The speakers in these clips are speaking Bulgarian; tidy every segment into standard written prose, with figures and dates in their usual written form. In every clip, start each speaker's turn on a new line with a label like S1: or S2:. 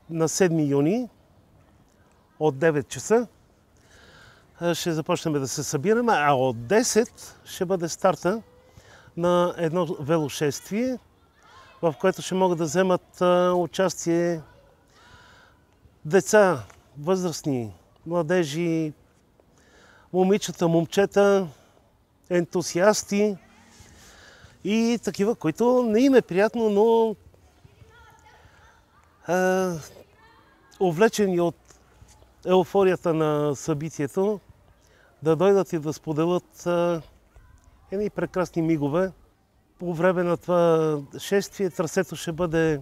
S1: на 7 юни от 9 часа ще започнем да се събираме, а от 10 ще бъде старта на едно велошествие, в което ще могат да вземат участие деца, възрастни, младежи, момичета, момчета, ентусиасти и такива, които не им е приятно, но увлечени от еуфорията на събитието, да дойдат и да споделят едни прекрасни мигове. По време на това шествие трасето ще бъде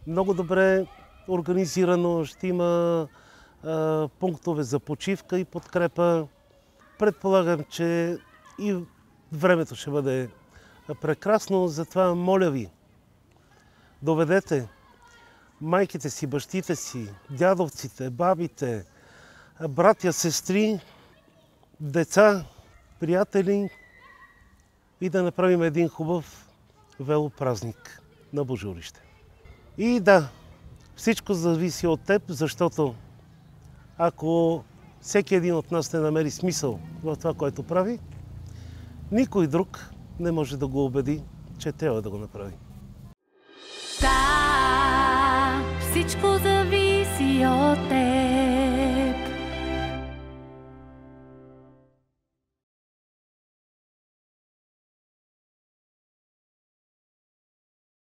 S1: много добре организирано, ще има пунктове за почивка и подкрепа. Предполагам, че и времето ще бъде прекрасно, затова моля ви, доведете майките си, бащите си, дядовците, бабите, братя, сестри, деца, приятели и да направим един хубав велопразник на Божурище. И да, всичко зависи от теб, защото ако всеки един от нас не намери смисъл в това, което прави, никой друг не може да го убеди, че трябва да го направи.
S2: Всичко